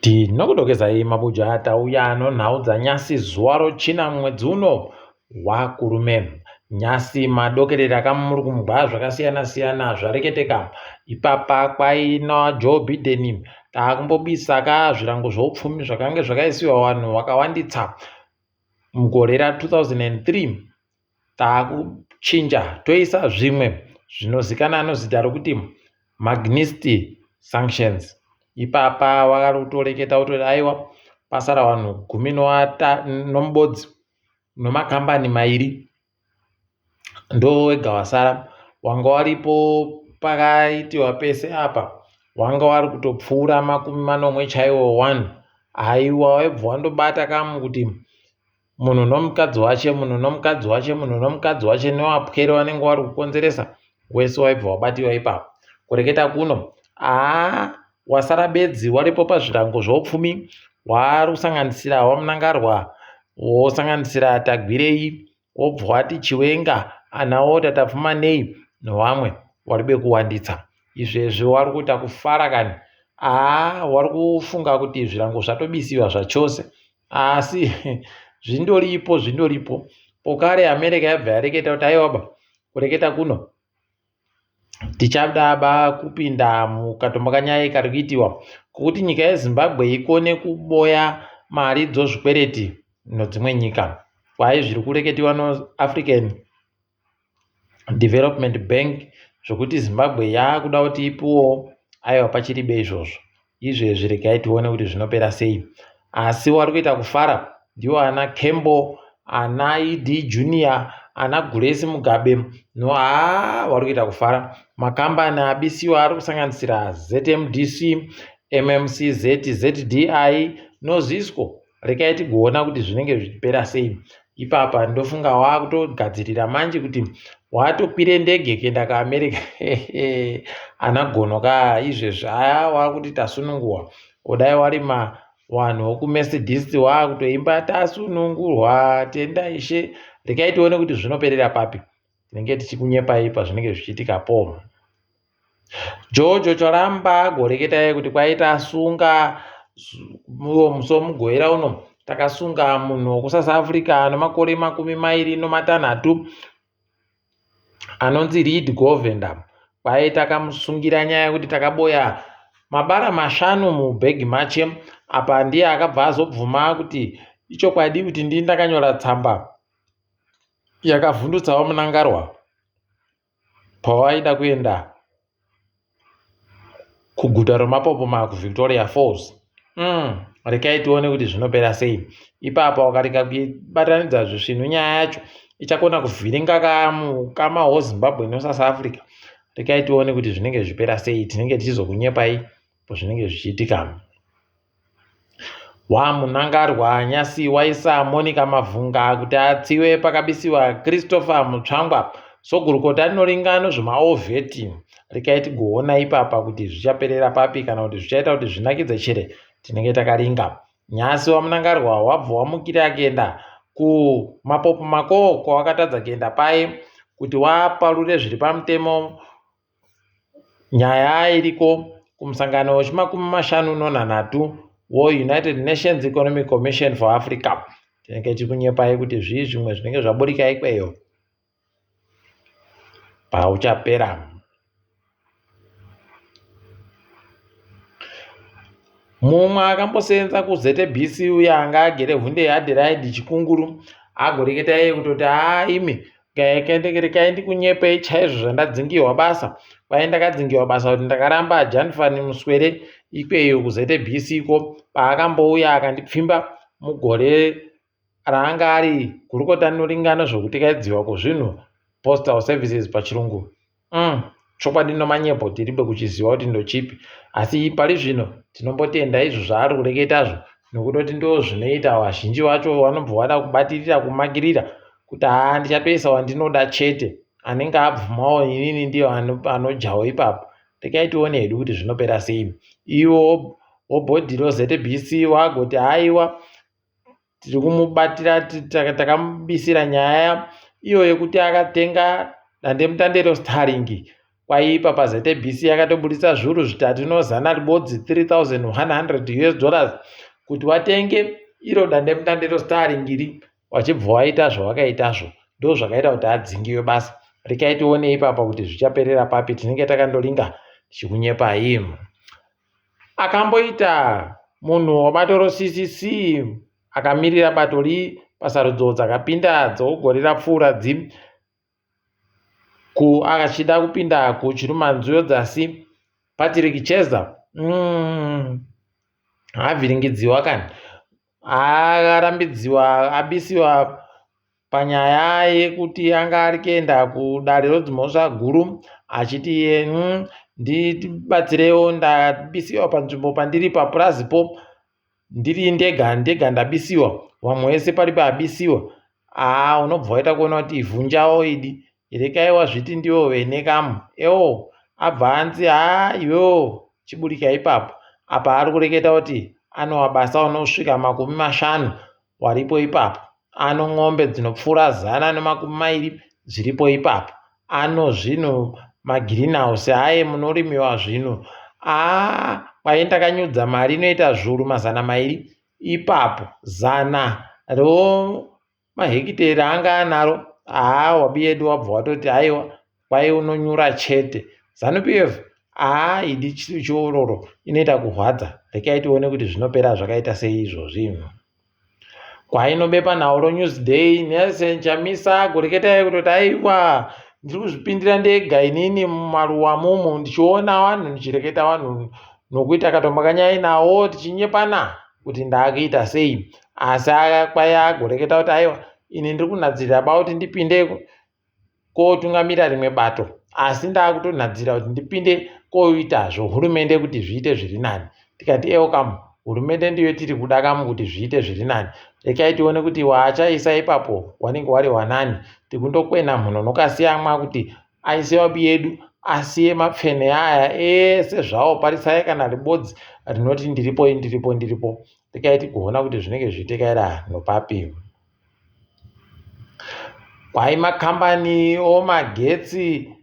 Tinokudokezai mabuja tauya nhau dzanyasi zuva rochina mwedzi uno waKurume. Nyasi madokerera kamuri kumbwa zvakasiyana-siyana zvareketeka. Ipapa kwaina Joe Biden taakumbobisa ka zvirango zvoupfumi zvakange zvakaisiwa vanhu vakawanditsa mugore ra2003 taakuchinja toisa zvimwe zvinozikana nezita rokuti Magnitsky Sanctions. Ipapa vakarutoreketa kuti aiwa pasara vanhu 19 nomakambani mairi ndo wega wasara. Wanga waripo pakaitiwa pese apa wanga wari kutopfuura 40 chaiwo 1. Aiwa waibva wandobata kamu kuti munhu nomukadzi wache, munhu nomukadzi wache, munhu nomukadzi wache nevapwere vanenge vari kukonzeresa wese waibva wabatiwa ipapo. Kureketa kuno wasara bedzi waripo pazvirango zvoupfumi warusanganisira wamunangarwa, wosanganisira tagwirei, wobva wati chiwenga, anawo tatapfuma nei nevamwe waribe kuwanditsa. Izvezvi wari kuita kufara kani. Wari kufunga kuti zvirango zvatobisiwa zvachose, asi zvindoripo. Pokare America yabva yareketa kuti aiwaba kureketa kuno tichada kupinda mukatombo kanyaya kari kuitiwa kuti nyika yeZimbabwe ikone kuboya mari dzozvikwereti nedzimwe nyika. Kwai zviri kureketiwa noAfrican Development Bank zvokuti Zimbabwe yakuda kuti ipuwo aiwa pachiribe izvozvo. Izvezvi regai tione kuti zvinopera sei. Asi wari kuita kufara ndiwo ana Kembo, ana ED Junior, ana Grace Mugabe wari kuita kufara. Makambani abisiwa ari kusanganisira ZMDC, MMCZ, ZDI noZisco. Regai tigoona kuti zvinenge zvichipera sei. Ipapa ndofunga wakutogadzirira manje kuti watokwire ndege kuenda kuAmerica. Anagono ka izvezvi wakuti tasunungurwa. Kudai wari vanhu vokuMercedes wakutoimba tasunungurwa tenda ishe. Regai tione kuti zvinoperera papi. Tinenge tichikunyepai pazvinenge zvichiitika po. Jojo charamba goreketa kuti kwaita asunga musomugwera uno takasunga munhu wekusouth Africa nemakore 26 anonzi Reed Govender. Kwai takamusungira nyaya yekuti takaboya mabara 5 mubhegi mache. Apa ndiye akabva azobvuma kuti ichokwadi kuti ndini ndakanyora tsamba yakavhundutsa wamunangarwa pawaida kuenda kuguta roMapopoma kuVictoria Falls. Rekai tione kuti zvinopera sei. Ipapa wakareka kubatanidza zvisvinhu nyaya yacho ichakona kuvhiringa kamaho Zimbabwe noSouth Africa. Rekai tione kuti zvinenge zvipera sei. Tinenge tichizokunyepai pozvinenge zvichiitika. Wamunangarwa nyasi waisa Monica Mavhunga kuti atsiwe pakabisiwa Christopher Mutsvangwa sogurukota rinoringano zvemaovheti. Rekai tigoona ipapa kuti zvichaperera papi kana kuti zvichaita kuti zvinakidze chere. Tinenge takaringa. Nyasi wamunangarwa wabva wamukira akaenda kuMapopoma kwawakatadza kuenda paye kuti waparure zviri pamutemo nyaya iriko kumusangano wechi50 United Nations Economic Commission for Africa. Tinenge tikunyepai kuti zvimwe zvinenge zvaburika ikweyo pauchapera. Mumwe akambosenza kuZBC uya anga agere hunde Adelaide chikunguru agoreketa kutoti imi rekai ndikunyepei chaizvo zvandadzingiwa basa. Kwai ndakadzingiwa basa kuti ndakaramba Janfani Muswere ikweyo kuZBC ko paakambouya akandipfimba mugore raanga ari gurukota rinoringana zvokutekaidziwa kwezvinhu postal services pachirungu. Chokwadi nomanyepo tiribe kuchiziva kuti ndochipi, asi pari zvino tinombotenda izvo zvaari kureketazvo nokutoti ndo zvinoita vazhinji vacho vanobva vada kubatirira kumakirira kuti ndichatoisa wandinoda chete. Anenge abvumawo inini ndiyo anojawo ipapo. Rekai tione hedu kuti zvinopera sei. Iwo wobhodhi roZBC wagoti aiwa tiri kumubatira takamubisira nyaya iyo yekuti akatenga dandemutande reStarlink kwaipa paZBC yakatobudisa zviuru zvitatu nozana ribodzi 3,100 US$ kuti watenge iro dandemutande rositaringiri wachibva waita zvawakaitazvo ndo zvakaita kuti adzingiwe basa. Rekai tione ipapa kuti zvichaperera papi, tinenge takandolinga tichikunyepai. Akamboita munhu wabatoro CCC akamirira batori pasarudzo dzakapinda dzogore rapfuura achida kupinda kuchirumanzuyo dzasi Patrick Cheza avhiringidziwa kani, akarambidziwa abisiwa panyaya yekuti anga ari kuenda kudare rodzimhosva guru achiti ndibatsirewo, ndabisiwa panzvimbo pandiri papurazipo ndiri ndega ndabisiwa, vamwe vese paripo abisiwa. Unobva waita kuona kuti ivhunjawo idi, rekaiwa zviti ndiwo venekamu abva anzi iwewo chiburika ipapo. Apa ari kureketa kuti anowa basa unosvika 50 waripo ipapo, ano ng'ombe dzinopfuura 120 zviripo ipapo, ano zvinhu magirinhouse aye munorimiwa zvinhu. Kwai ndakanyudza mari inoita zviuru 200 ipapo, 100 mahekiteri anga anaro. Wabiyedu wabva watoti aiwa kwai unonyura chete. ZANU-PF idi chiri chiororo, inoita kurwadza. Rekai tione kuti zvinopera zvakaita sei izvozvi. Kwainobepa Nauro Newsday Nelson Chamisa kureketai kutoti aiwa ndiri kuzvipindira ndega inini mumaruwa mumu ndichiona vanhu ndichireketa vanhu nokuita katombakanyai nawo tichinyepana kuti ndakuita sei. Asi kwai agoreketa kuti aiwa ini ndiri kunadzirira kuti ndipinde kotungamira rimwe bato, asi ndakutonadzira kuti ndipinde koitazvo hurumende kuti zviite zviri nani. Tikati kamu hurumende ndiyo tiri kuda kamu kuti zviite zviri nani. Rekai tione kuti waachaisa ipapo wanenge wari wanani. Tikundokwena mhuno nokasiyamwa kuti aise wabiyedu asiye mapfene aya ese zvawo, parisai kana ribodzi rinoti ndiripo. Rekai tikuona kuti zvinenge zviitikaira nopapi. Kwai makambani omagetsi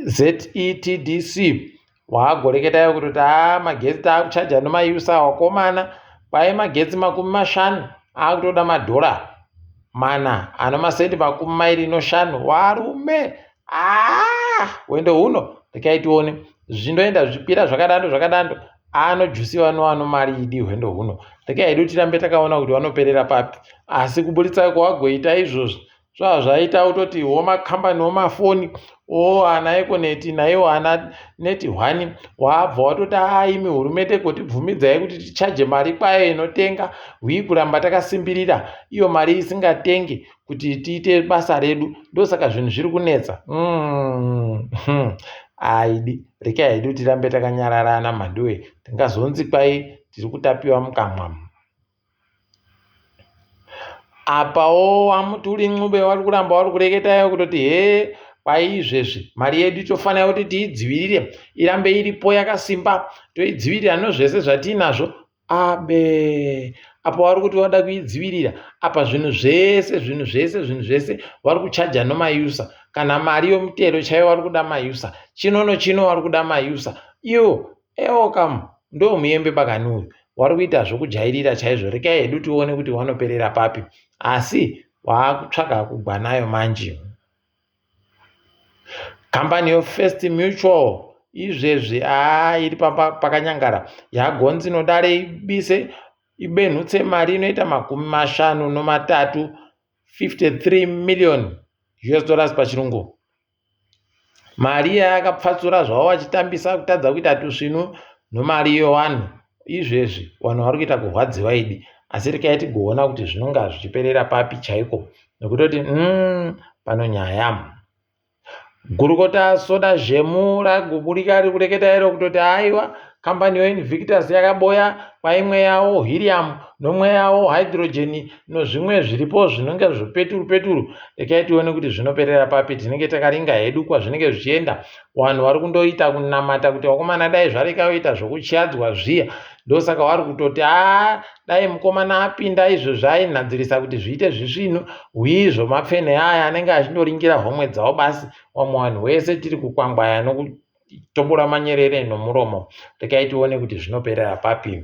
ZETDC waagoreketayo kuti magetsi taakuchaja nomayusa wakomana. Kwai magetsi 50 aakutoda $4 ano masendi 25 warume. Wendo huno rekai tione zvindoenda zvipira zvakadando anojusiwa nowano mari idi hwendo huno. Rekai hedu tirambe takaona kuti wanoperera papi, asi kubuditsa kwawagoita izvozvi zvaita kutoti makambani omafoni ana ekoneti naiwo ana neti 1 wabva watoti imi hurumende kotibvumidzai kuti tichaje mari kwayo inotenga hwi kuramba takasimbirira iyo mari isingatenge kuti tiite basa redu, ndosaka zvinhu zviri kunetsa. Aidi rekai hedu tirambe takanyarara naMhanduwe, tingazonzi kwai tiri kutapiwa mukamwa. Apawo wamutuli Ncube wari kuramba wari kureketayo kutoti kwai izvezvi mari yedu tofanira kuti tiidzivirire irambe iripo yakasimba, toidzivirira nozvese zvatinazvo. Apa wari kuti wada kuidzivirira apa zvinhu zvese wari kuchaja nomayusa, kana mari yomutero chaiyo wari kuda mayusa, chino wari kuda mayusa. Iwo kamu ndo muyembe bakani uyu wari kuita zvokujairira chaizvo. Rekai hedu tione kuti wanoperera papi, asi waakutsvaga kugwa nayo manje. Kambani yoFirst Mutual izvezvi iri pakanyangara, yagonzi nodare ibise ibenhutse mari inoita $53 $53 million pachirungu. Mari yakapfatsura zvavo vachitambisa kutadza kuita tusvinu nomari yevanhu. Izvezvi vanhu vari kuita kurwadziwa idi, asi rekai tigoona kuti zvinonga zvichiperera papi chaiko, nekutoti pano nyaya. Gurukota Soda Zhemu ragoburika riri kureketa iro kutoti aiwa kambani yoInvictus yakaboya paimwe yawo Helium nomwe yawo hydrogen nozvimwe zviripo zvinonge zvipeturu. Rekai tione kuti zvinoperera papi, tinenge takaringa hedu kwazvinenge zvichienda. Vanhu vari kundoita kunamata kuti wakomana dai zvareka yoita zvokuchiadzwa zviya ndosaka wari kutoti dai mukomana apinda izvo zvainhadzirisa kuti zviite zvisvinu hwizvo mapfene aya anenge achindoringira homwe dzavo basi. Wamwe vanhu wese tiri kukwangwaya nokutombora manyerere nomuromo. Rekai tione kuti zvinoperera papi.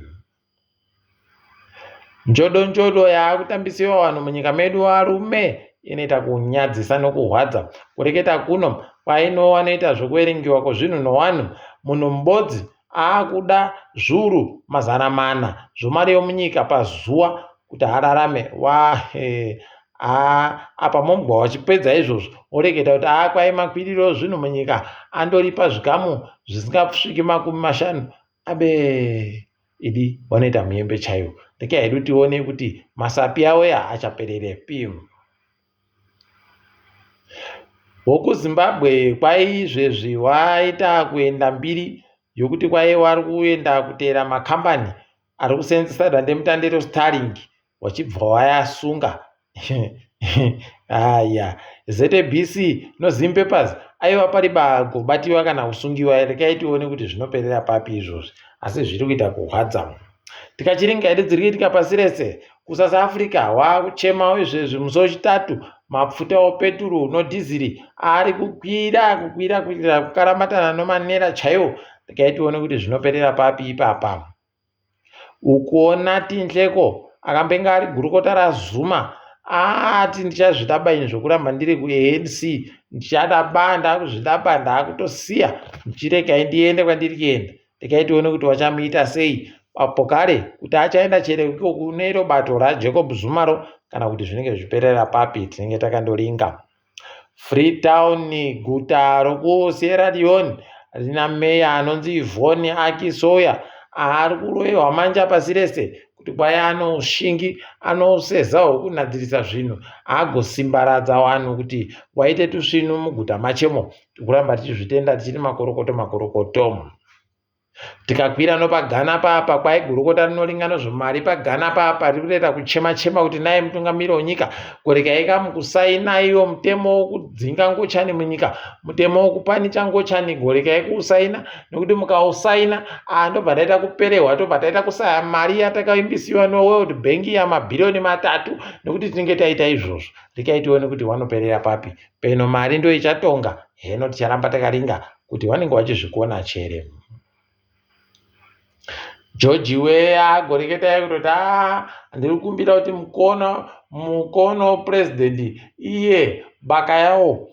Njodo yaakutambisiwa vanhu munyika medu varume inoita kunyadzisa nokuhwadza. Kureketa kuno kwainowa noita zvokuerengiwa kwezvinhu nowanhu, munhu mubodzi aakuda zviuru 400 zvomari yomunyika pazuwa kuti ararame. Apa momugwa wachipedza izvozvo oreketa kuti kwai makwiriro zvinhu munyika andoripa zvikamu zvisingasviki 50. Abe idi wanoita muembe chaiwo. Rekai hedu tione kuti masapi awo achapererepi. WokuZimbabwe kwai izvezvi waita kuenda mbiri yokuti kwai wari kuenda kutera makambani ari kuseenzesa dandemutande Starlink wachibva wayasunga. ZBC noZim Papers aiva pari bagobatiwa kana kusungiwa. Rekai tione kuti zvinoperera papi izvozvi, asi zviri kuita kuhwadza. Tikachiringa hedu dziri kuitika pasi rese, kuSouth Africa waakuchemawo izvezvi musi wechitatu mafuta opeturu nodhiziri ari kukwira kuitira kukaramatana nomanera chaiwo. Rekai tione kuti zvinoperera papi ipapa. Ukuona Tinhleko akambenga ari gurukota raZuma ati ndichazvidaba ini zvokuramba ndiri kuANC, ndichadaba ndakuzvidaba ndakutosiya ndichiregai ndiende kwandiri kuenda. Rekai tione kuti wachamuita sei apo kare, kuti achaenda chere kune iro bato raJacob Zumaro kana kuti zvinenge zviperera papi. Tinenge takandoringa. Freetown, guta rokuSierra Leone, rina meya anonzi Yvonne Akisoya ari kurohwa manja pasi rese kuti kwai anoshingi anosezawo kunadzirisa zvinhu agosimbaradza vanhu kuti waite tusvinu muguta machemo tikuramba tichizvitenda tichiri makorokoto. Tikakwira nopagana papa kwai gurukota rinoringana zvomari pagana papa riri kuita kuchema kuti naye mutungamiri wenyika kuregai kamukusaina iyo mutemo wokudzinga ngochani munyika, mutemo wokupanicha ngochani goregai kuusaina, nekuti mukausaina ndobva taita kuperehwa, tobva taita kusaya mari yatakaimbisiwa noWorld Bank yamabhirioni 3 nekuti tinenge taita izvozvo. Rekai tione kuti wanoperera papi. Peno mari ndo ichatonga, heno ticharamba takaringa kuti wanenge wachizvikona chere. George agoreketai kutoti ndiri kukumbira kuti mukono president iye baka yawo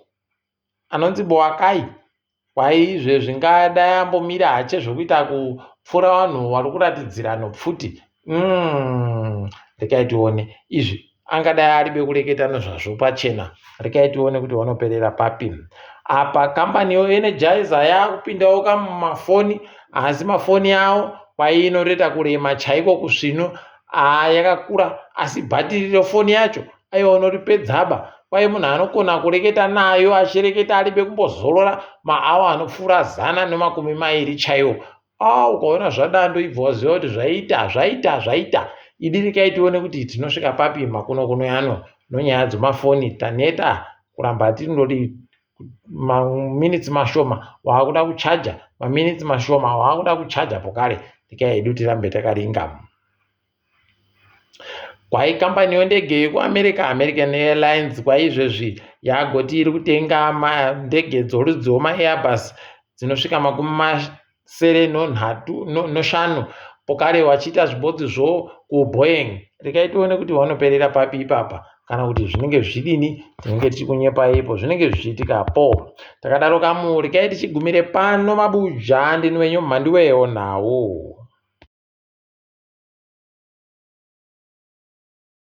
anonzi Boakai kwai izvezvi ngadai ambomira hache zvokuita kupfura vanhu vari kuratidzirano pfuti. Rekai tione izvi angadai ari bekureketa nezvazvo pachena. Rekai tione kuti wanoperera papi. Apa kambani yoEnergizer yakupindawo kamumafoni, asi mafoni awo kwai inotoita kurema chaiko kusvino. Yakakura asi bhatiri refoni yacho aiwa unoripedzaba. Kwai munhu anokona kureketa nayo achireketa ari bekumbozorora maawa anopfuura 120 chaiwo. Ukaona zvadando ibva waziva kuti zvaita. Idi rekai tione kuti tinosvika papi makuno yano nonyaya dzemafoni. Taneta kuramba tindori maminutes mashoma waakuda kuchaja, maminutes mashoma waakuda kuchaja pokare. Rekai hedu tirambe takaringa. Kwai kambani yondege yekuAmerica, American Airlines, kwai izvezvi yagoti iri kutenga ndege dzorudzi rwemaAirbus dzinosvika 75 pokare wachiita zvibodzi zvo kuBoeing. Rekai tione kuti wanoperera papi ipapa, kana kuti zvinenge zvidini tinenge tichikunyepa ipo zvinenge zvichitikapo. Takadaro kamuri rekai tichigumire pano mabuja ndini wenyu Mhanduwe Wenhau.